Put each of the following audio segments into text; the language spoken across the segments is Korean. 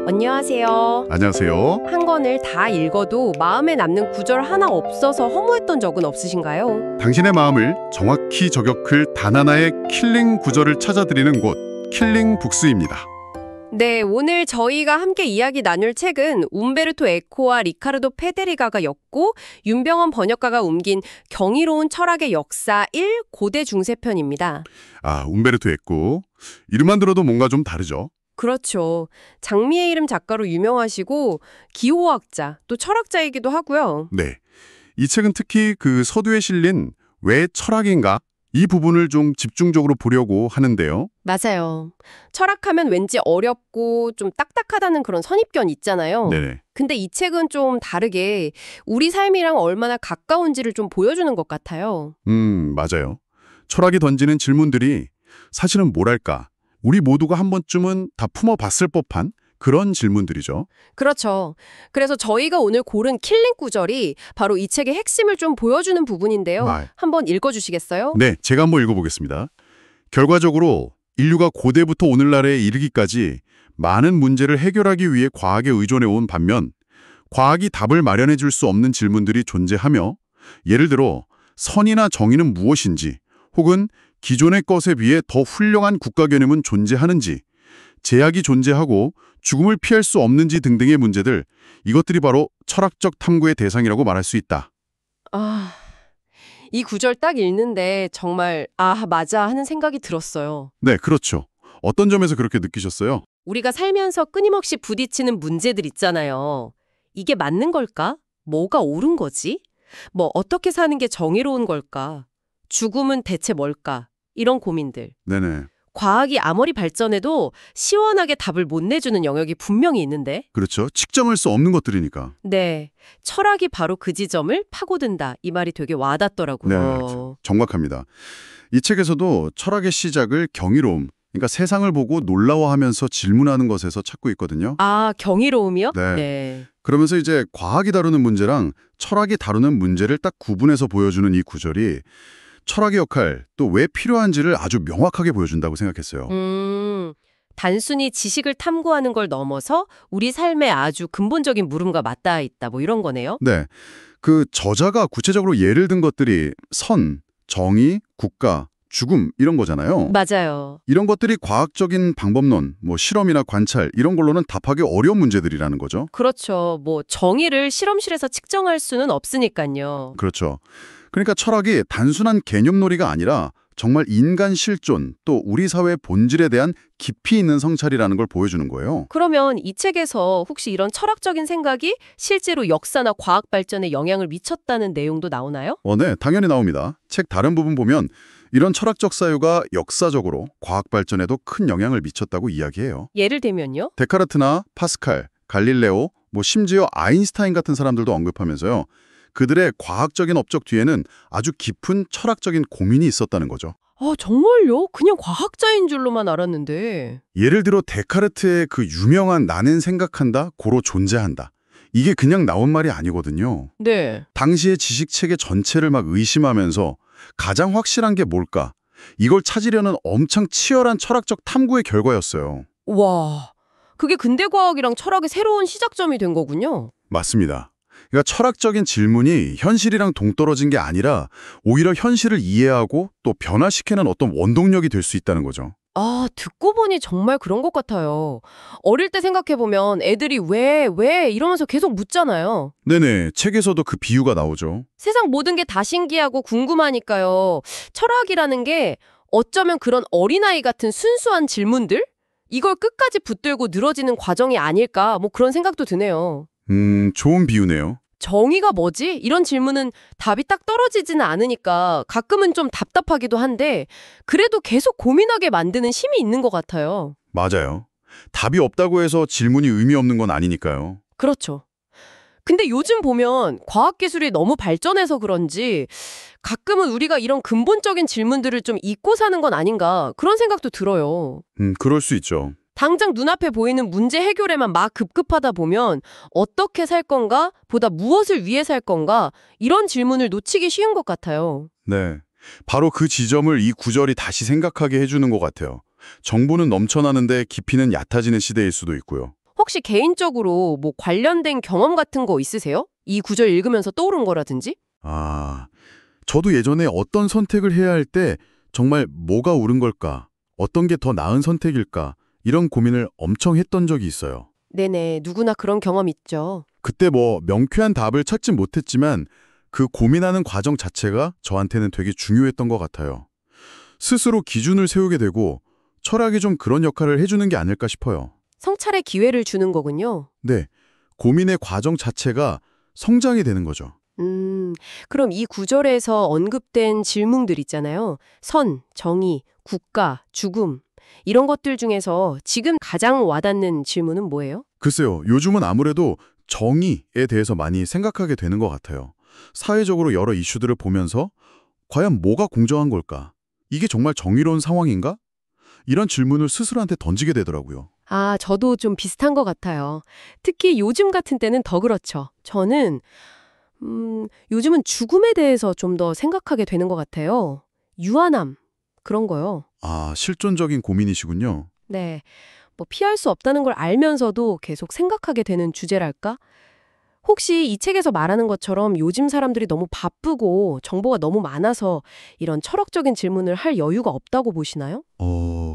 안녕하세요. 안녕하세요. 한 권을 다 읽어도 마음에 남는 구절 하나 없어서 허무했던 적은 없으신가요? 당신의 마음을 정확히 저격할 단 하나의 킬링 구절을 찾아드리는 곳, 킬링 북스입니다. 네, 오늘 저희가 함께 이야기 나눌 책은 움베르토 에코와 리카르도 페데리가가 엮고 윤병헌 번역가가 옮긴 경이로운 철학의 역사 1 고대 중세편입니다. 움베르토 에코. 이름만 들어도 뭔가 좀 다르죠? 그렇죠. 장미의 이름 작가로 유명하시고 기호학자, 또 철학자이기도 하고요. 네. 이 책은 특히 그 서두에 실린 왜 철학인가? 이 부분을 좀 집중적으로 보려고 하는데요. 맞아요. 철학하면 왠지 어렵고 좀 딱딱하다는 그런 선입견 있잖아요. 네네. 근데 이 책은 좀 다르게 우리 삶이랑 얼마나 가까운지를 좀 보여주는 것 같아요. 맞아요. 철학이 던지는 질문들이 사실은 뭐랄까, 우리 모두가 한 번쯤은 다 품어봤을 법한 그런 질문들이죠. 그렇죠. 그래서 저희가 오늘 고른 킬링 구절이 바로 이 책의 핵심을 좀 보여주는 부분인데요. 한번 읽어주시겠어요? 네, 제가 한번 읽어보겠습니다. 결과적으로 인류가 고대부터 오늘날에 이르기까지 많은 문제를 해결하기 위해 과학에 의존해온 반면 과학이 답을 마련해 줄 수 없는 질문들이 존재하며 예를 들어 선이나 정의는 무엇인지 혹은 기존의 것에 비해 더 훌륭한 국가 개념은 존재하는지 제약이 존재하고 죽음을 피할 수 없는지 등등의 문제들, 이것들이 바로 철학적 탐구의 대상이라고 말할 수 있다. 이 구절 딱 읽는데 정말 맞아 하는 생각이 들었어요. 네, 그렇죠. 어떤 점에서 그렇게 느끼셨어요? 우리가 살면서 끊임없이 부딪히는 문제들 있잖아요. 이게 맞는 걸까? 뭐가 옳은 거지? 어떻게 사는 게 정의로운 걸까? 죽음은 대체 뭘까? 이런 고민들. 네네. 과학이 아무리 발전해도 시원하게 답을 못 내주는 영역이 분명히 있는데. 그렇죠. 측정할 수 없는 것들이니까. 네. 철학이 바로 그 지점을 파고든다. 이 말이 되게 와닿더라고요. 네, 정확합니다. 이 책에서도 철학의 시작을 경이로움, 그러니까 세상을 보고 놀라워하면서 질문하는 것에서 찾고 있거든요. 경이로움이요? 네. 그러면서 이제 과학이 다루는 문제랑 철학이 다루는 문제를 딱 구분해서 보여주는 이 구절이 철학의 역할, 또 왜 필요한지를 아주 명확하게 보여준다고 생각했어요. 단순히 지식을 탐구하는 걸 넘어서 우리 삶에 아주 근본적인 물음과 맞닿아 있다. 이런 거네요. 네. 그 저자가 구체적으로 예를 든 것들이 선, 정의, 국가, 죽음 이런 거잖아요. 맞아요. 이런 것들이 과학적인 방법론, 실험이나 관찰 이런 걸로는 답하기 어려운 문제들이라는 거죠. 그렇죠. 정의를 실험실에서 측정할 수는 없으니까요. 그렇죠. 그러니까 철학이 단순한 개념놀이가 아니라 정말 인간 실존 또 우리 사회의 본질에 대한 깊이 있는 성찰이라는 걸 보여주는 거예요. 그러면 이 책에서 혹시 이런 철학적인 생각이 실제로 역사나 과학 발전에 영향을 미쳤다는 내용도 나오나요? 네, 당연히 나옵니다. 책 다른 부분 보면 이런 철학적 사유가 역사적으로 과학 발전에도 큰 영향을 미쳤다고 이야기해요. 예를 들면요? 데카르트나 파스칼, 갈릴레오, 심지어 아인슈타인 같은 사람들도 언급하면서요. 그들의 과학적인 업적 뒤에는 아주 깊은 철학적인 고민이 있었다는 거죠. 정말요? 그냥 과학자인 줄로만 알았는데. 예를 들어 데카르트의 그 유명한 나는 생각한다, 고로 존재한다. 이게 그냥 나온 말이 아니거든요. 네. 당시의 지식체계 전체를 막 의심하면서 가장 확실한 게 뭘까? 이걸 찾으려는 엄청 치열한 철학적 탐구의 결과였어요. 와, 그게 근대과학이랑 철학의 새로운 시작점이 된 거군요. 맞습니다. 그러니까 철학적인 질문이 현실이랑 동떨어진 게 아니라 오히려 현실을 이해하고 또 변화시키는 어떤 원동력이 될 수 있다는 거죠. 듣고 보니 정말 그런 것 같아요. 어릴 때 생각해보면 애들이 왜 이러면서 계속 묻잖아요. 네네, 책에서도 그 비유가 나오죠. 세상 모든 게 다 신기하고 궁금하니까요. 철학이라는 게 어쩌면 그런 어린아이 같은 순수한 질문들? 이걸 끝까지 붙들고 늘어지는 과정이 아닐까 그런 생각도 드네요. 좋은 비유네요. 정의가 뭐지? 이런 질문은 답이 딱 떨어지지는 않으니까 가끔은 좀 답답하기도 한데 그래도 계속 고민하게 만드는 힘이 있는 것 같아요. 맞아요. 답이 없다고 해서 질문이 의미 없는 건 아니니까요. 그렇죠. 근데 요즘 보면 과학기술이 너무 발전해서 그런지 가끔은 우리가 이런 근본적인 질문들을 좀 잊고 사는 건 아닌가 그런 생각도 들어요. 그럴 수 있죠. 당장 눈앞에 보이는 문제 해결에만 막 급급하다 보면 어떻게 살 건가? 보다 무엇을 위해 살 건가? 이런 질문을 놓치기 쉬운 것 같아요. 네. 바로 그 지점을 이 구절이 다시 생각하게 해주는 것 같아요. 정보는 넘쳐나는데 깊이는 얕아지는 시대일 수도 있고요. 혹시 개인적으로 뭐 관련된 경험 같은 거 있으세요? 이 구절 읽으면서 떠오른 거라든지? 아, 저도 예전에 어떤 선택을 해야 할 때 정말 뭐가 옳은 걸까? 어떤 게 더 나은 선택일까? 이런 고민을 엄청 했던 적이 있어요. 네네, 누구나 그런 경험 있죠. 그때 뭐 명쾌한 답을 찾진 못했지만 그 고민하는 과정 자체가 저한테는 되게 중요했던 것 같아요. 스스로 기준을 세우게 되고 철학이 좀 그런 역할을 해주는 게 아닐까 싶어요. 성찰의 기회를 주는 거군요. 네, 고민의 과정 자체가 성장이 되는 거죠. 그럼 이 구절에서 언급된 질문들 있잖아요. 선, 정의, 국가, 죽음. 이런 것들 중에서 지금 가장 와닿는 질문은 뭐예요? 글쎄요, 요즘은 아무래도 정의에 대해서 많이 생각하게 되는 것 같아요. 사회적으로 여러 이슈들을 보면서 과연 뭐가 공정한 걸까? 이게 정말 정의로운 상황인가? 이런 질문을 스스로한테 던지게 되더라고요. 아, 저도 좀 비슷한 것 같아요. 특히 요즘 같은 때는 더 그렇죠. 저는 요즘은 죽음에 대해서 좀 더 생각하게 되는 것 같아요. 유한함, 그런 거요. 아, 실존적인 고민이시군요. 네, 뭐 피할 수 없다는 걸 알면서도 계속 생각하게 되는 주제랄까? 혹시 이 책에서 말하는 것처럼 요즘 사람들이 너무 바쁘고 정보가 너무 많아서 이런 철학적인 질문을 할 여유가 없다고 보시나요?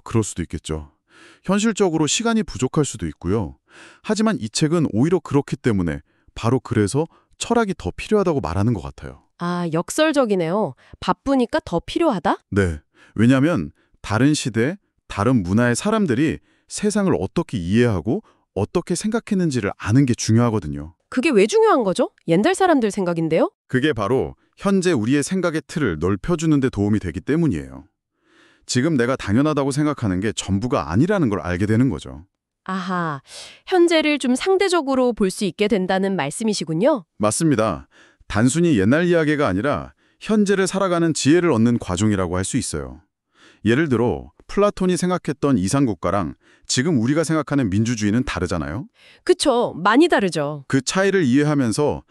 그럴 수도 있겠죠. 현실적으로 시간이 부족할 수도 있고요. 하지만 이 책은 오히려 그렇기 때문에 바로 그래서 철학이 더 필요하다고 말하는 것 같아요. 아, 역설적이네요. 바쁘니까 더 필요하다? 네. 왜냐하면 다른 시대, 다른 문화의 사람들이 세상을 어떻게 이해하고 어떻게 생각했는지를 아는 게 중요하거든요. 그게 왜 중요한 거죠? 옛날 사람들 생각인데요? 그게 바로 현재 우리의 생각의 틀을 넓혀주는 데 도움이 되기 때문이에요. 지금 내가 당연하다고 생각하는 게 전부가 아니라는 걸 알게 되는 거죠. 아하, 현재를 좀 상대적으로 볼 수 있게 된다는 말씀이시군요. 맞습니다. 단순히 옛날 이야기가 아니라 현재를 살아가는 지혜를 얻는 과정이라고 할 수 있어요. 예를 들어 플라톤이 생각했던 이상국가랑 지금 우리가 생각하는 민주주의는 다르잖아요. 그쵸, 많이 다르죠. 그 차이를 이해하면서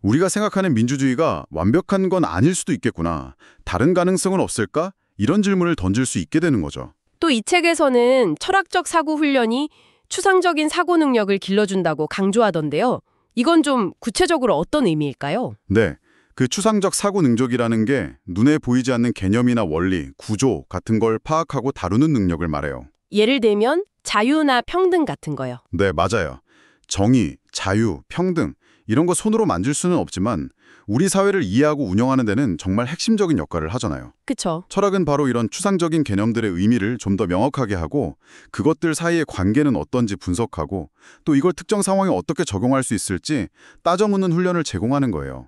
우리가 생각하는 민주주의가 완벽한 건 아닐 수도 있겠구나. 다른 가능성은 없을까? 이런 질문을 던질 수 있게 되는 거죠. 또 이 책에서는 철학적 사고 훈련이 추상적인 사고 능력을 길러준다고 강조하던데요. 이건 좀 구체적으로 어떤 의미일까요? 네, 그 추상적 사고 능력이라는 게 눈에 보이지 않는 개념이나 원리, 구조 같은 걸 파악하고 다루는 능력을 말해요. 예를 들면 자유나 평등 같은 거요. 네, 맞아요. 정의, 자유, 평등 이런 거 손으로 만질 수는 없지만 우리 사회를 이해하고 운영하는 데는 정말 핵심적인 역할을 하잖아요. 그쵸. 철학은 바로 이런 추상적인 개념들의 의미를 좀 더 명확하게 하고 그것들 사이의 관계는 어떤지 분석하고 또 이걸 특정 상황에 어떻게 적용할 수 있을지 따져 묻는 훈련을 제공하는 거예요.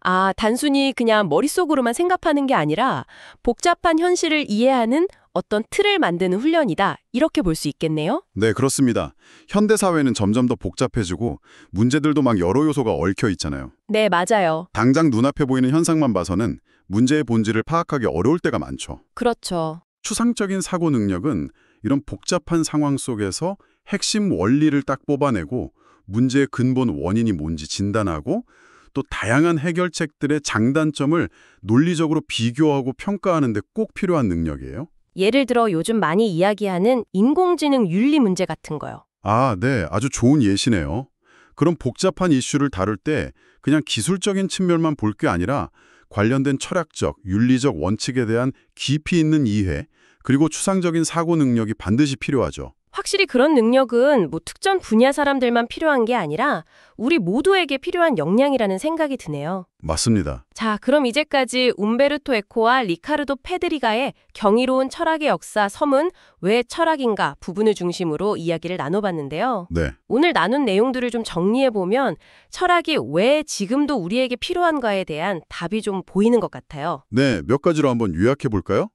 아, 단순히 그냥 머릿속으로만 생각하는 게 아니라 복잡한 현실을 이해하는 어떤 틀을 만드는 훈련이다. 이렇게 볼 수 있겠네요. 네, 그렇습니다. 현대 사회는 점점 더 복잡해지고 문제들도 막 여러 요소가 얽혀 있잖아요. 네, 맞아요. 당장 눈앞에 보이는 현상만 봐서는 문제의 본질을 파악하기 어려울 때가 많죠. 그렇죠. 추상적인 사고 능력은 이런 복잡한 상황 속에서 핵심 원리를 딱 뽑아내고 문제의 근본 원인이 뭔지 진단하고 또 다양한 해결책들의 장단점을 논리적으로 비교하고 평가하는 데 꼭 필요한 능력이에요. 예를 들어 요즘 많이 이야기하는 인공지능 윤리 문제 같은 거요. 아, 네. 아주 좋은 예시네요. 그런 복잡한 이슈를 다룰 때 그냥 기술적인 측면만 볼 게 아니라 관련된 철학적, 윤리적 원칙에 대한 깊이 있는 이해, 그리고 추상적인 사고 능력이 반드시 필요하죠. 확실히 그런 능력은 뭐 특정 분야 사람들만 필요한 게 아니라 우리 모두에게 필요한 역량이라는 생각이 드네요. 맞습니다. 자, 그럼 이제까지 움베르토 에코와 리카르도 페드리가의 경이로운 철학의 역사 서문 왜 철학인가 부분을 중심으로 이야기를 나눠봤는데요. 네. 오늘 나눈 내용들을 좀 정리해보면 철학이 왜 지금도 우리에게 필요한가에 대한 답이 좀 보이는 것 같아요. 네, 몇 가지로 한번 요약해 볼까요?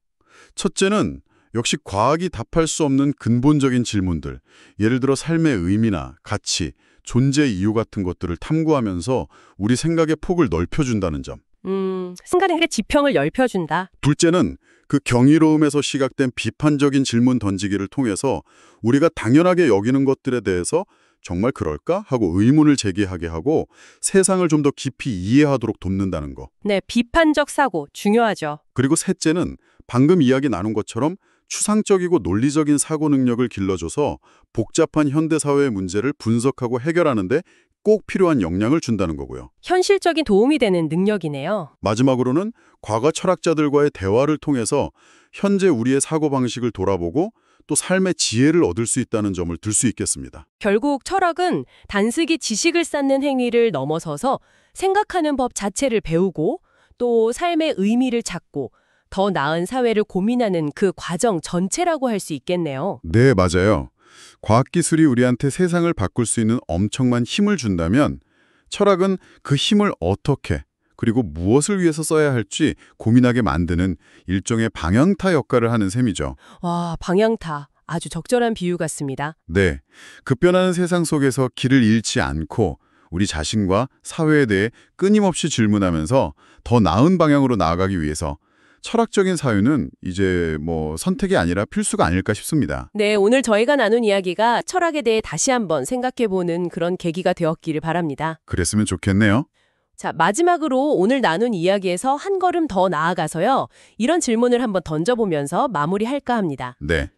첫째는 역시 과학이 답할 수 없는 근본적인 질문들, 예를 들어 삶의 의미나 가치, 존재 이유 같은 것들을 탐구하면서 우리 생각의 폭을 넓혀준다는 점. 생각의 지평을 넓혀준다. 둘째는 그 경이로움에서 시각된 비판적인 질문 던지기를 통해서 우리가 당연하게 여기는 것들에 대해서 정말 그럴까? 하고 의문을 제기하게 하고 세상을 좀 더 깊이 이해하도록 돕는다는 거. 네, 비판적 사고 중요하죠. 그리고 셋째는 방금 이야기 나눈 것처럼 추상적이고 논리적인 사고 능력을 길러줘서 복잡한 현대사회의 문제를 분석하고 해결하는데 꼭 필요한 역량을 준다는 거고요. 현실적인 도움이 되는 능력이네요. 마지막으로는 과거 철학자들과의 대화를 통해서 현재 우리의 사고방식을 돌아보고 또 삶의 지혜를 얻을 수 있다는 점을 들 수 있겠습니다. 결국 철학은 단순히 지식을 쌓는 행위를 넘어서서 생각하는 법 자체를 배우고 또 삶의 의미를 찾고 더 나은 사회를 고민하는 그 과정 전체라고 할 수 있겠네요. 네, 맞아요. 과학기술이 우리한테 세상을 바꿀 수 있는 엄청난 힘을 준다면 철학은 그 힘을 어떻게 그리고 무엇을 위해서 써야 할지 고민하게 만드는 일종의 방향타 역할을 하는 셈이죠. 와, 방향타. 아주 적절한 비유 같습니다. 네, 급변하는 세상 속에서 길을 잃지 않고 우리 자신과 사회에 대해 끊임없이 질문하면서 더 나은 방향으로 나아가기 위해서 철학적인 사유는 이제 선택이 아니라 필수가 아닐까 싶습니다. 네, 오늘 저희가 나눈 이야기가 철학에 대해 다시 한번 생각해보는 그런 계기가 되었기를 바랍니다. 그랬으면 좋겠네요. 자, 마지막으로 오늘 나눈 이야기에서 한 걸음 더 나아가서요. 이런 질문을 한번 던져보면서 마무리할까 합니다. 네,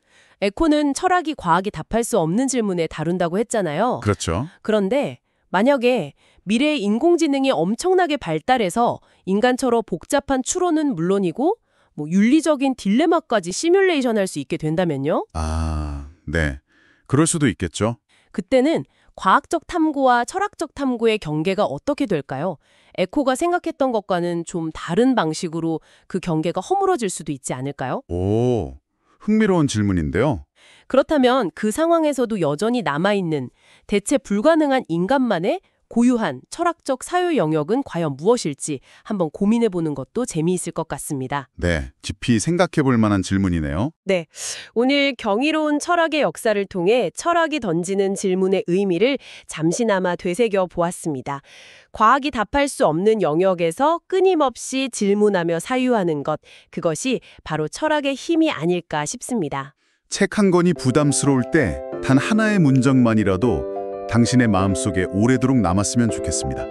에코는 철학이 과학이 답할 수 없는 질문에 다룬다고 했잖아요. 그렇죠. 그런데 만약에 미래의 인공지능이 엄청나게 발달해서 인간처럼 복잡한 추론은 물론이고 윤리적인 딜레마까지 시뮬레이션할 수 있게 된다면요? 아, 네. 그럴 수도 있겠죠. 그때는 과학적 탐구와 철학적 탐구의 경계가 어떻게 될까요? 에코가 생각했던 것과는 좀 다른 방식으로 그 경계가 허물어질 수도 있지 않을까요? 오, 흥미로운 질문인데요. 그렇다면 그 상황에서도 여전히 남아있는 대체 불가능한 인간만의 고유한 철학적 사유 영역은 과연 무엇일지 한번 고민해보는 것도 재미있을 것 같습니다. 네, 깊이 생각해 볼 만한 질문이네요. 네, 오늘 경이로운 철학의 역사를 통해 철학이 던지는 질문의 의미를 잠시나마 되새겨 보았습니다. 과학이 답할 수 없는 영역에서 끊임없이 질문하며 사유하는 것, 그것이 바로 철학의 힘이 아닐까 싶습니다. 책 한 권이 부담스러울 때 단 하나의 문장만이라도 당신의 마음속에 오래도록 남았으면 좋겠습니다.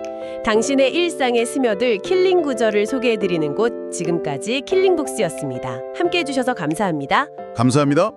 당신의 일상에 스며들 킬링 구절을 소개해드리는 곳, 지금까지 킬링북스였습니다. 함께해 주셔서 감사합니다. 감사합니다.